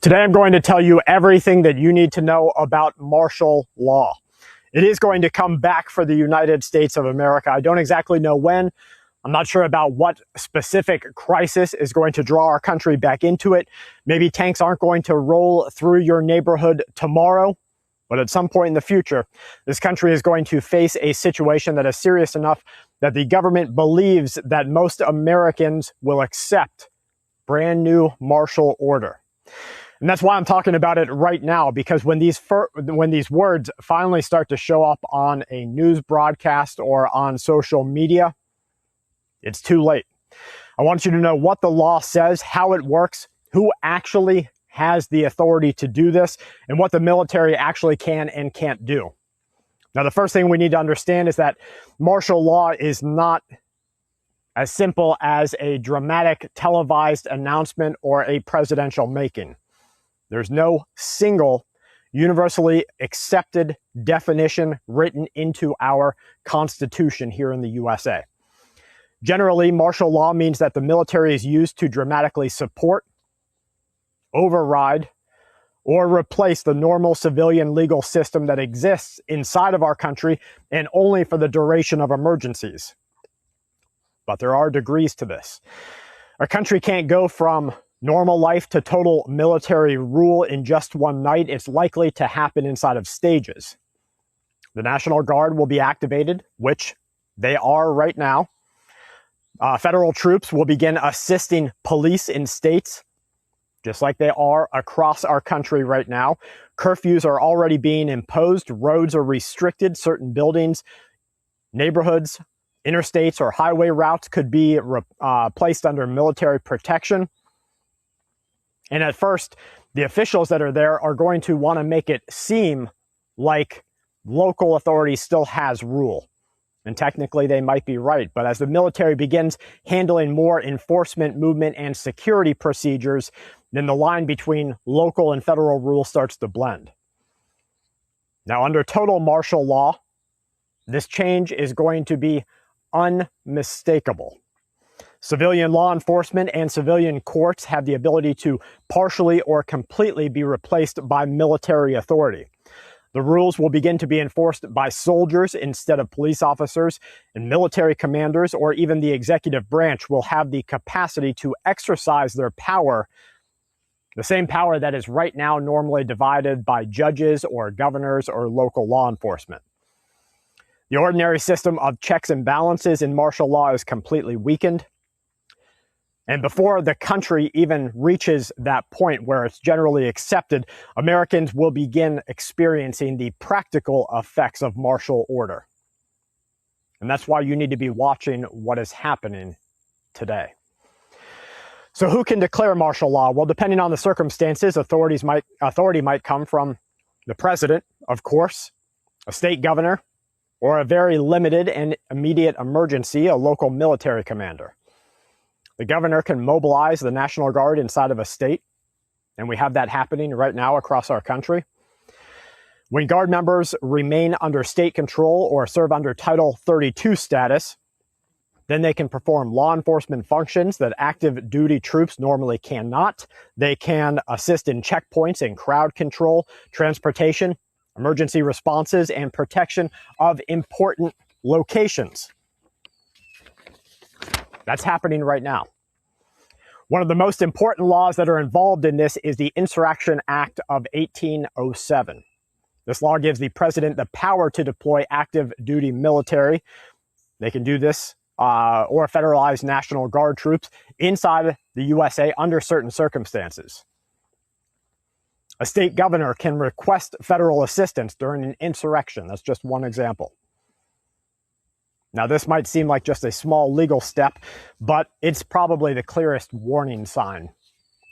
Today I'm going to tell you everything that you need to know about martial law. It is going to come back for the United States of America. I don't exactly know when. I'm not sure about what specific crisis is going to draw our country back into it. Maybe tanks aren't going to roll through your neighborhood tomorrow, but at some point in the future, this country is going to face a situation that is serious enough that the government believes that most Americans will accept brand new martial order. And that's why I'm talking about it right now, because when these words finally start to show up on a news broadcast or on social media, it's too late. I want you to know what the law says, how it works, who actually has the authority to do this, and what the military actually can and can't do. Now, the first thing we need to understand is that martial law is not as simple as a dramatic televised announcement or a presidential making. There's no single universally accepted definition written into our Constitution here in the USA. Generally, martial law means that the military is used to dramatically support, override, or replace the normal civilian legal system that exists inside of our country, and only for the duration of emergencies. But there are degrees to this. Our country can't go from normal life to total military rule in just one night. It's likely to happen inside of stages. The National Guard will be activated, which they are right now. Federal troops will begin assisting police in states, just like they are across our country right now. Curfews are already being imposed. Roads are restricted. Certain buildings, neighborhoods, interstates, or highway routes could be placed under military protection. And at first, the officials that are there are going to want to make it seem like local authority still has rule. And technically, they might be right. But as the military begins handling more enforcement, movement, and security procedures, then the line between local and federal rule starts to blend. Now, under total martial law, this change is going to be unmistakable. Civilian law enforcement and civilian courts have the ability to partially or completely be replaced by military authority. The rules will begin to be enforced by soldiers instead of police officers, and military commanders or even the executive branch will have the capacity to exercise their power, the same power that is right now normally divided by judges or governors or local law enforcement. The ordinary system of checks and balances in martial law is completely weakened. And before the country even reaches that point where it's generally accepted, Americans will begin experiencing the practical effects of martial order. And that's why you need to be watching what is happening today. So who can declare martial law? Well, depending on the circumstances, authority might come from the president, of course, a state governor, or a very limited and immediate emergency, a local military commander. The governor can mobilize the National Guard inside of a state, and we have that happening right now across our country. When Guard members remain under state control or serve under Title 32 status, then they can perform law enforcement functions that active duty troops normally cannot. They can assist in checkpoints and crowd control, transportation, emergency responses, and protection of important locations. That's happening right now. One of the most important laws that are involved in this is the Insurrection Act of 1807. This law gives the president the power to deploy active duty military. They can do this or federalized National Guard troops inside the USA under certain circumstances. A state governor can request federal assistance during an insurrection. That's just one example. Now, this might seem like just a small legal step, but it's probably the clearest warning sign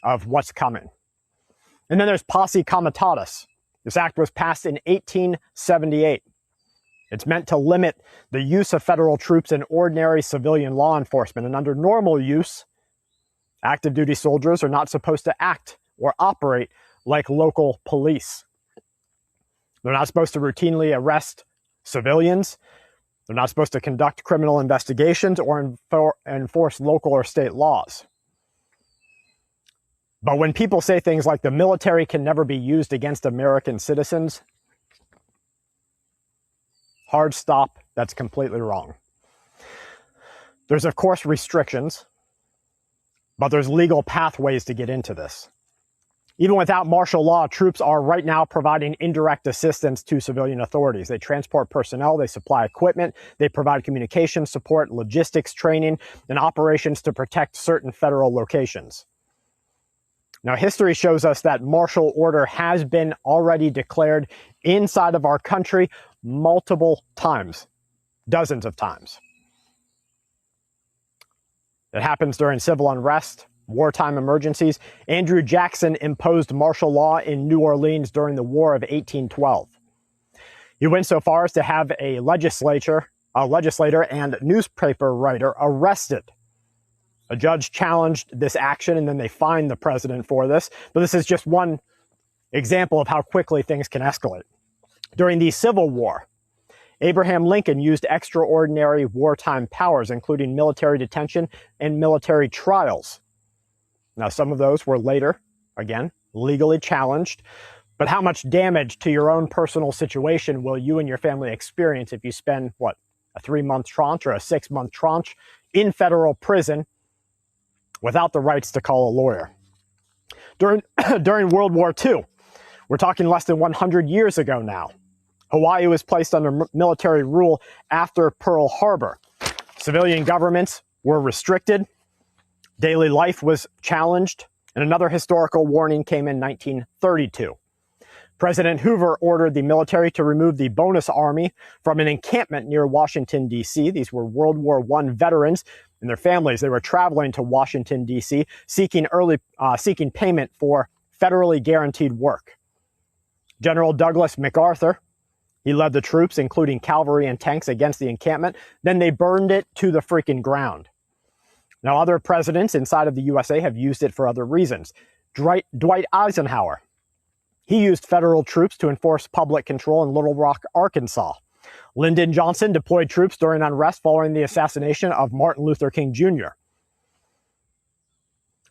of what's coming. And then there's posse comitatus. This act was passed in 1878. It's meant to limit the use of federal troops in ordinary civilian law enforcement. And under normal use, active duty soldiers are not supposed to act or operate like local police. They're not supposed to routinely arrest civilians. They're not supposed to conduct criminal investigations or enforce local or state laws. But when people say things like the military can never be used against American citizens, hard stop, that's completely wrong. There's, of course, restrictions, but there's legal pathways to get into this. Even without martial law, troops are right now providing indirect assistance to civilian authorities. They transport personnel, they supply equipment, they provide communication support, logistics training, and operations to protect certain federal locations. Now, history shows us that martial order has been already declared inside of our country multiple times, dozens of times. It happens during civil unrest, wartime emergencies. Andrew Jackson imposed martial law in New Orleans during the War of 1812. He went so far as to have a legislator and newspaper writer arrested. A judge challenged this action, and then they fined the president for this. But this is just one example of how quickly things can escalate. During the Civil War, Abraham Lincoln used extraordinary wartime powers, including military detention and military trials. Now, some of those were later, again, legally challenged. But how much damage to your own personal situation will you and your family experience if you spend, what, a 3-month tranche or a 6-month tranche in federal prison without the rights to call a lawyer? During World War II, we're talking less than 100 years ago now, Hawaii was placed under military rule after Pearl Harbor. Civilian governments were restricted. Daily life was challenged, and another historical warning came in 1932. President Hoover ordered the military to remove the bonus army from an encampment near Washington, D.C. These were World War I veterans and their families. They were traveling to Washington, D.C., seeking payment for federally guaranteed work. General Douglas MacArthur, he led the troops, including cavalry and tanks, against the encampment. Then they burned it to the freaking ground. Now, other presidents inside of the USA have used it for other reasons. Dwight Eisenhower, he used federal troops to enforce public control in Little Rock, Arkansas. Lyndon Johnson deployed troops during unrest following the assassination of Martin Luther King Jr.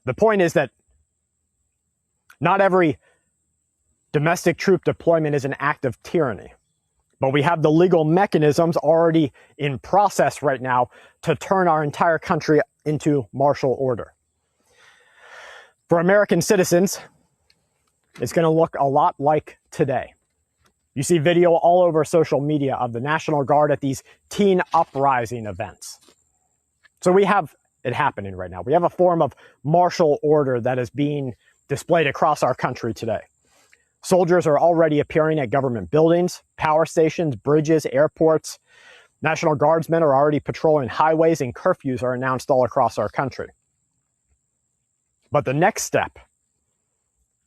The point is that not every domestic troop deployment is an act of tyranny. But we have the legal mechanisms already in process right now to turn our entire country into martial order. For American citizens, it's going to look a lot like today. You see video all over social media of the National Guard at these teen uprising events. So we have it happening right now. We have a form of martial order that is being displayed across our country today. Soldiers are already appearing at government buildings, power stations, bridges, airports. National Guardsmen are already patrolling highways, and curfews are announced all across our country. But the next step,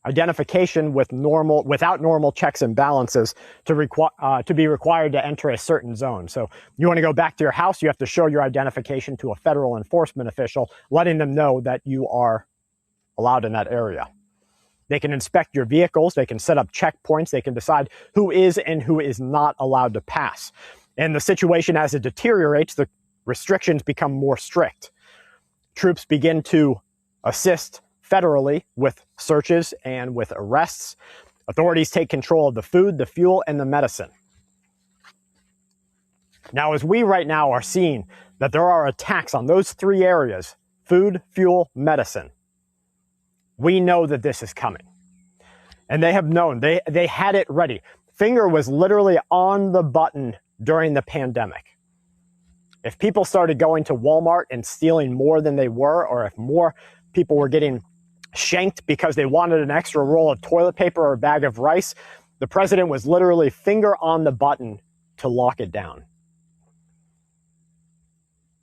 identification without normal checks and balances to be required to enter a certain zone. So you want to go back to your house, you have to show your identification to a federal enforcement official, letting them know that you are allowed in that area. They can inspect your vehicles, they can set up checkpoints, they can decide who is and who is not allowed to pass. And the situation, as it deteriorates, the restrictions become more strict. Troops begin to assist federally with searches and with arrests. Authorities take control of the food, the fuel, and the medicine. Now, as we right now are seeing that there are attacks on those 3 areas, food, fuel, medicine, we know that this is coming. And they have known, they had it ready. Finger was literally on the button during the pandemic. If people started going to Walmart and stealing more than they were, or if more people were getting shanked because they wanted an extra roll of toilet paper or a bag of rice, the president was literally finger on the button to lock it down.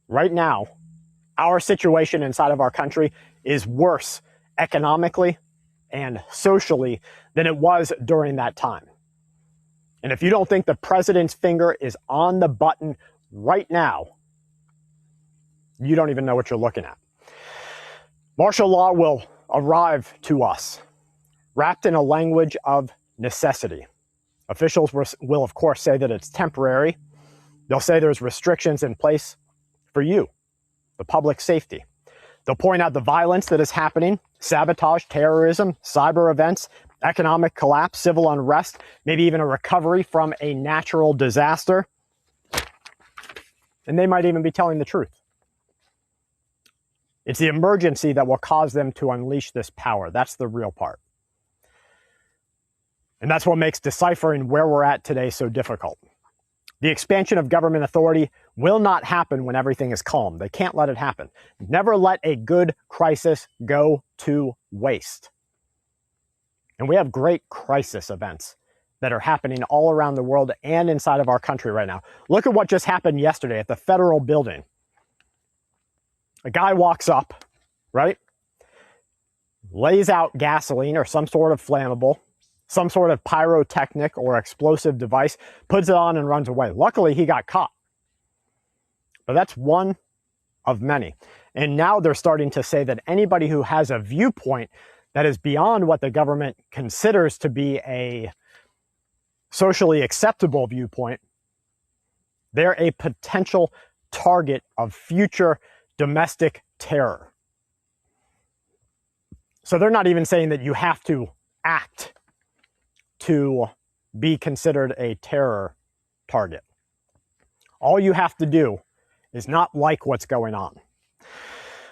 Right now, our situation inside of our country is worse economically and socially than it was during that time. And if you don't think the president's finger is on the button right now, you don't even know what you're looking at. Martial law will arrive to us, wrapped in a language of necessity. Officials will, of course, say that it's temporary. They'll say there's restrictions in place for you, the public safety. They'll point out the violence that is happening, sabotage, terrorism, cyber events, economic collapse, civil unrest, maybe even a recovery from a natural disaster. And they might even be telling the truth. It's the emergency that will cause them to unleash this power. That's the real part. And that's what makes deciphering where we're at today so difficult. The expansion of government authority will not happen when everything is calm. They can't let it happen. Never let a good crisis go to waste. And we have great crisis events that are happening all around the world and inside of our country right now. Look at what just happened yesterday at the federal building. A guy walks up, right? Lays out gasoline or some sort of flammable, some sort of pyrotechnic or explosive device, puts it on and runs away. Luckily, he got caught. But that's one of many. And now they're starting to say that anybody who has a viewpoint that is beyond what the government considers to be a socially acceptable viewpoint, they're a potential target of future domestic terror. So they're not even saying that you have to act to be considered a terror target. All you have to do is not like what's going on.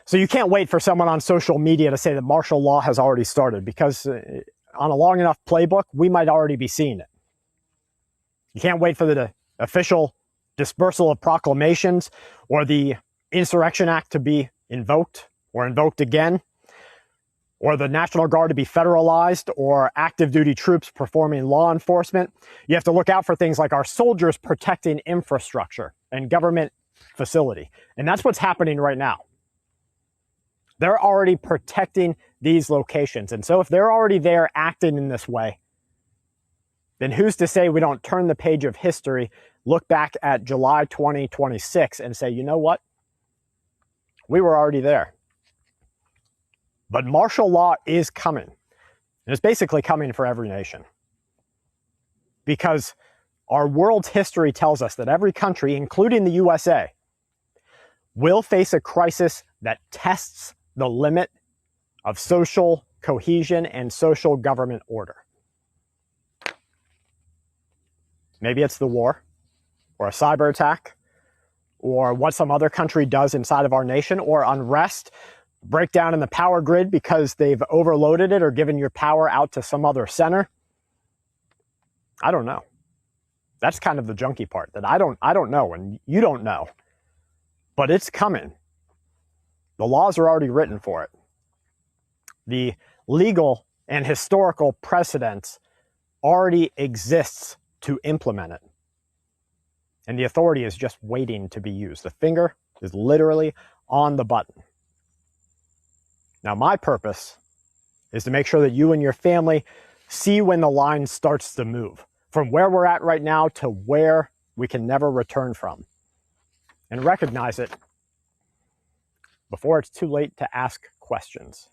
So you can't wait for someone on social media to say that martial law has already started, because on a long enough playbook, we might already be seeing it. You can't wait for the official dispersal of proclamations or the Insurrection Act to be invoked or invoked again, or the National Guard to be federalized, or active duty troops performing law enforcement. You have to look out for things like our soldiers protecting infrastructure and government facility. And that's what's happening right now. They're already protecting these locations. And so if they're already there acting in this way, then who's to say we don't turn the page of history, look back at July 2026 and say, you know what? We were already there. But martial law is coming. And it's basically coming for every nation. Because our world's history tells us that every country, including the USA, will face a crisis that tests the limit of social cohesion and social government order. Maybe it's the war, or a cyber attack, or what some other country does inside of our nation, or unrest, breakdown in the power grid because they've overloaded it or given your power out to some other center. I don't know. That's kind of the junky part, that I don't know and you don't know. But it's coming. The laws are already written for it. The legal and historical precedence already exists to implement it. And the authority is just waiting to be used. The finger is literally on the button. Now, my purpose is to make sure that you and your family see when the line starts to move from where we're at right now to where we can never return from, and recognize it before it's too late to ask questions.